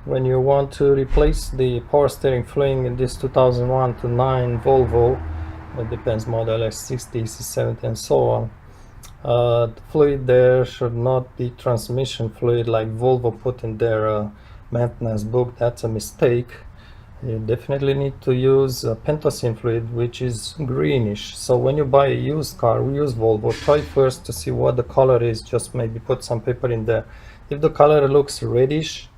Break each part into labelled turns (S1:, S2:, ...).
S1: when you want to replace the power steering fluid in this 2001 to 9 Volvo, it depends model S60, C70 and so on, the fluid there should not be transmission fluid like Volvo put in their maintenance book. That's a mistake. You definitely need to use pentosine fluid, which is greenish. So when you buy a used car, we use Volvo, try first to see what the color is, just maybe put some paper in there. If the color looks reddish,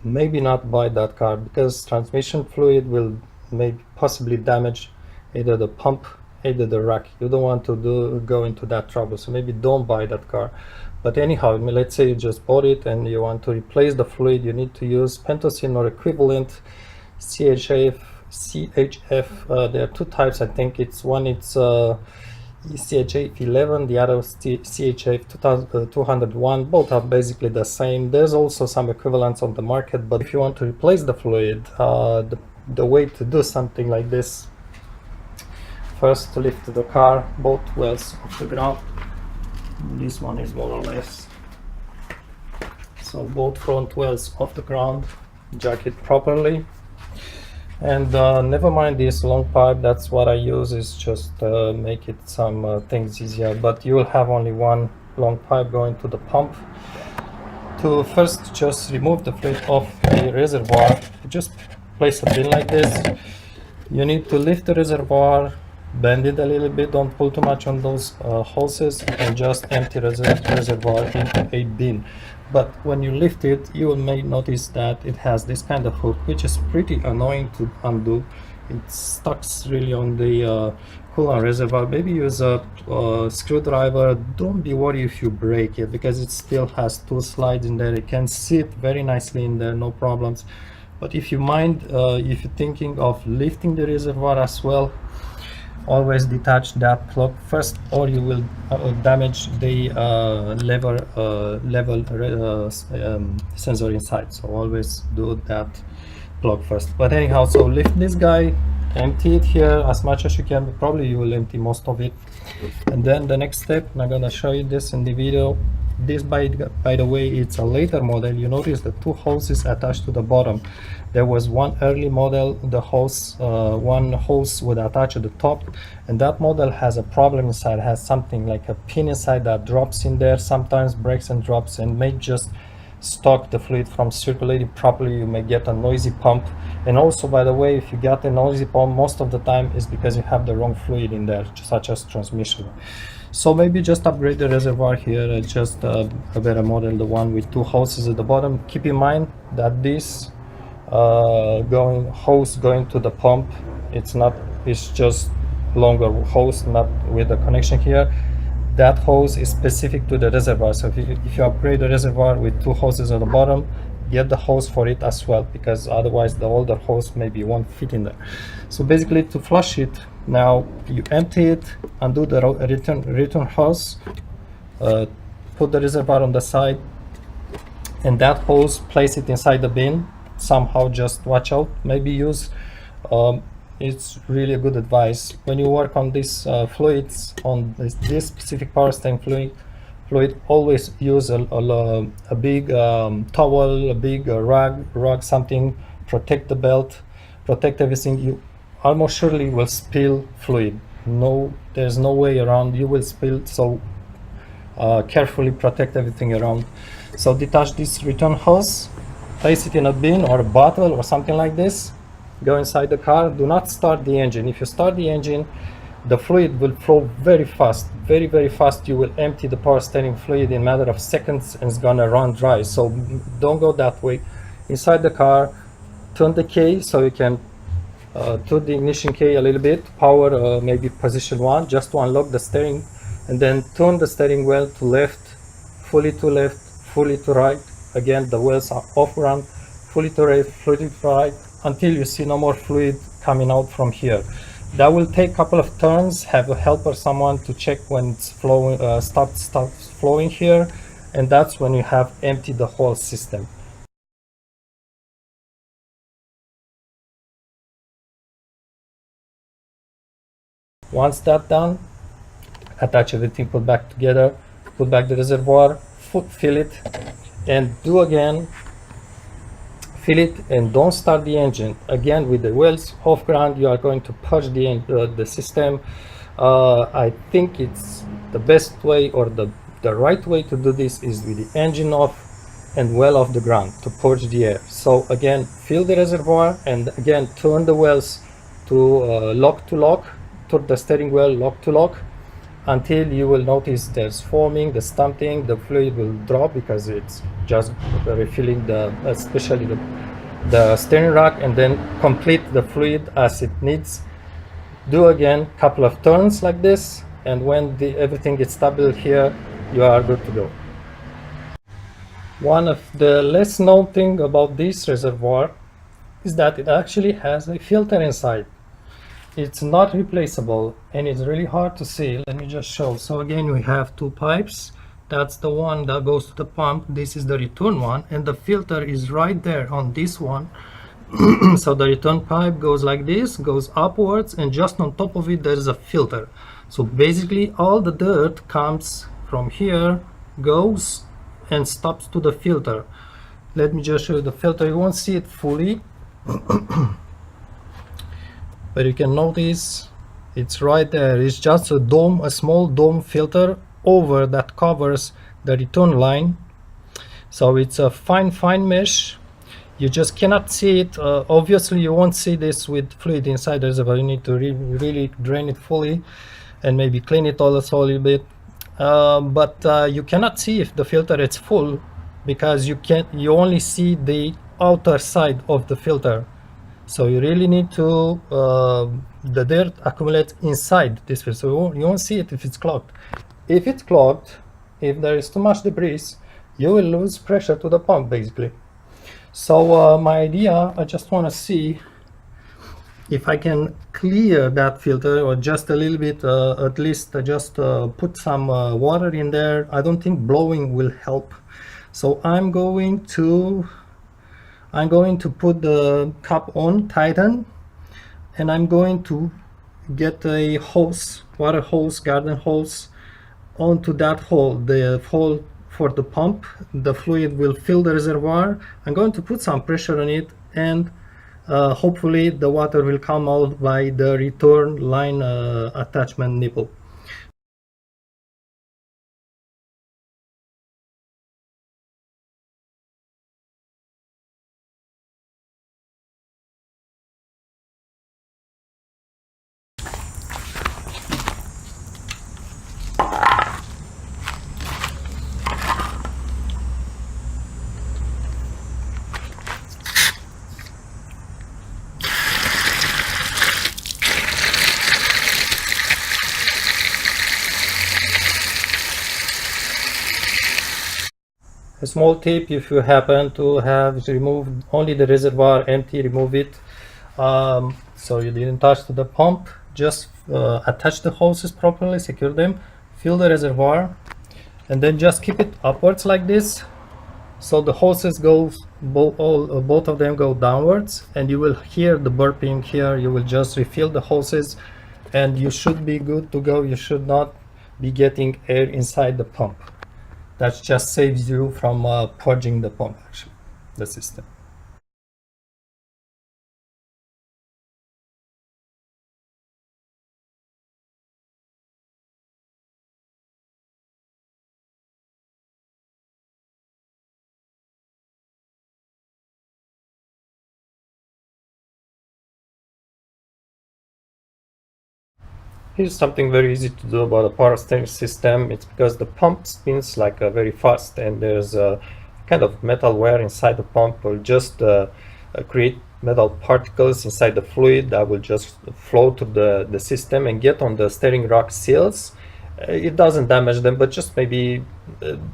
S1: maybe not buy that car, because transmission fluid will maybe possibly damage either the pump, either the rack. You don't want to go into that trouble, so maybe don't buy that car. But anyhow, let's say you just bought it and you want to replace the fluid, you need to use pentosine or equivalent CHF. There are two types, I think. It's CHF 11, the other CHF 201. Both are basically the same. There's also some equivalents on the market, but if you want to replace the fluid, the way to do something like this: first, to lift the car, both wells off the ground. This one is more or less. So both front wells off the ground, jack it properly. And never mind this long pipe, that's what I use, is just make it some things easier, but you will have only one long pipe going to the pump. To first just remove the fluid off the reservoir, just place a bin like this. You need to lift the reservoir, bend it a little bit, don't pull too much on those hoses, and just empty reservoir into a bin. But when you lift it, you may notice that it has this kind of hook, which is pretty annoying to undo. It stucks really on the coolant reservoir. Maybe use a screwdriver. Don't be worried if you break it, because it still has two slides in there. It can sit very nicely in there, no problems. But if you mind, if you're thinking of lifting the reservoir as well, always detach that plug first, or you will damage the level sensor inside. So always do that plug first. But anyhow, so lift this guy, empty it here as much as you can. Probably you will empty most of it. And then the next step, and I'm gonna show you this in the video. This, by the way, it's a later model. You notice the two hoses attached to the bottom. There was one early model, the hose, one hose would attach at the top, and that model has a problem inside. It has something like a pin inside that drops in there, sometimes breaks and drops, and may just stop the fluid from circulating properly. You may get a noisy pump. And also, by the way, if you get a noisy pump, most of the time is because you have the wrong fluid in there, such as transmission. So maybe just upgrade the reservoir here, just a better model, the one with two hoses at the bottom. Keep in mind that this hose going to the pump, it's just longer hose, not with the connection here. That hose is specific to the reservoir. So if you upgrade the reservoir with two hoses at the bottom, get the hose for it as well, because otherwise the older hose maybe won't fit in there. So basically, to flush it, now you empty it, undo the return hose, put the reservoir on the side, and that hose, place it inside the bin. Somehow just watch out, maybe use it's really a good advice when you work on these fluids, on this specific power steering fluid, always use a big towel, a big rug, something, protect the belt, protect everything. You almost surely will spill fluid. No, there's no way around, you will spill. So carefully protect everything around. So detach this return hose, place it in a bin or a bottle or something like this, go inside the car. Do not start the engine. If you start the engine, the fluid will flow very fast, very fast. You will empty the power steering fluid in a matter of seconds, and it's gonna run dry. So don't go that way. Inside the car, turn the key so you can turn the ignition key a little bit, power maybe position 1, just to unlock the steering, and then turn the steering wheel to left, fully to right. Again, the wheels are off run, fully to right, fully to right, until you see no more fluid coming out from here. That will take a couple of turns. Have a helper, someone, to check when it's flowing, stops flowing here, and that's when you have emptied the whole system. Once that's done, attach everything, put back together, put back the reservoir, fill it, and do again refill it and don't start the engine. Again, with the wheels off ground, you are going to purge the system. I think it's the best way, or the right way to do this is with the engine off and well off the ground to purge the air. So again, fill the reservoir and again turn the wells to lock to lock, turn the steering wheel lock to lock, until you will notice there's foaming, the stamping, the fluid will drop because it's just refilling especially the steering rack, and then complete the fluid as it needs. Do again couple of turns like this, and when everything is stable here, you are good to go. One of the less known thing about this reservoir is that it actually has a filter inside. It's not replaceable and it's really hard to see. Let me just show. So again, we have two pipes. That's the one that goes to the pump. This is the return one, and the filter is right there on this one. So the return pipe goes like this, goes upwards, and just on top of it there is a filter. So basically all the dirt comes from here, goes and stops to the filter. Let me just show you the filter. You won't see it fully, but you can notice it's right there. It's just a dome, a small dome filter over that covers the return line. So it's a fine mesh. You just cannot see it. Obviously you won't see this with fluid inside the reservoir. You need to really drain it fully and maybe clean it also a little bit. But you cannot see if the filter is full, because you only see the outer side of the filter. So you really need to the dirt accumulates inside this filter, so you won't see it if it's clogged. If it's clogged, if there is too much debris, you will lose pressure to the pump basically. So my idea, I just want to see if I can clear that filter, or just a little bit, at least just put some water in there. I don't think blowing will help, so I'm going to put the cap on, tighten, and I'm going to get a hose, water hose, garden hose, onto that hole, the hole for the pump. The fluid will fill the reservoir. I'm going to put some pressure on it, and hopefully the water will come out by the return line attachment nipple. A small tip: if you happen to have removed only the reservoir empty, remove it. So you didn't touch the pump, just attach the hoses properly, secure them, fill the reservoir, and then just keep it upwards like this. So the hoses go, both of them go downwards, and you will hear the burping here. You will just refill the hoses and you should be good to go. You should not be getting air inside the pump. That just saves you from purging the pump, actually, the system. Here's something very easy to do about a power steering system. It's because the pump spins like very fast, and there's a kind of metal wear inside the pump will just create metal particles inside the fluid that will just flow to the system and get on the steering rack seals. It doesn't damage them, but just maybe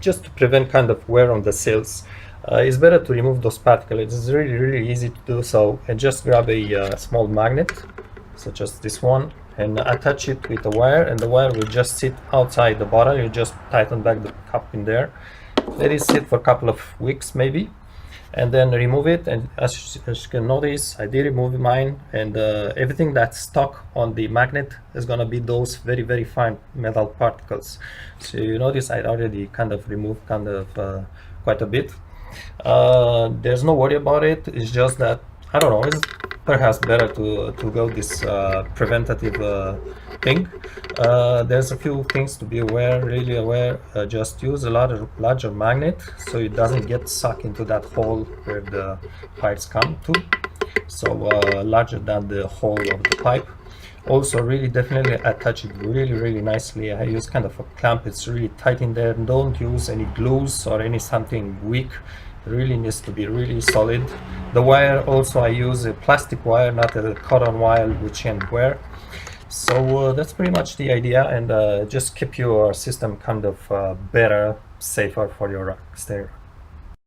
S1: just to prevent kind of wear on the seals. It's better to remove those particles. It's really easy to do so. And just grab a small magnet, such as this one, and attach it with a wire, and the wire will just sit outside the bottle. You just tighten back the cap in there, let it sit for a couple of weeks maybe, and then remove it. And as you can notice, I did remove mine, and everything that's stuck on the magnet is gonna be those very fine metal particles. So you notice I already kind of removed quite a bit. There's no worry about it. It's just that I don't know. It's perhaps better to go this preventative thing. There's a few things to be aware, really aware. Just use a larger magnet so it doesn't get sucked into that hole where the pipes come to. So larger than the hole of the pipe. Also, really definitely attach it really nicely. I use kind of a clamp. It's really tight in there. Don't use any glues or any something weak. It really needs to be really solid. The wire also, I use a plastic wire, not a cotton wire which can wear. So that's pretty much the idea, and just keep your system kind of better, safer for your stereo.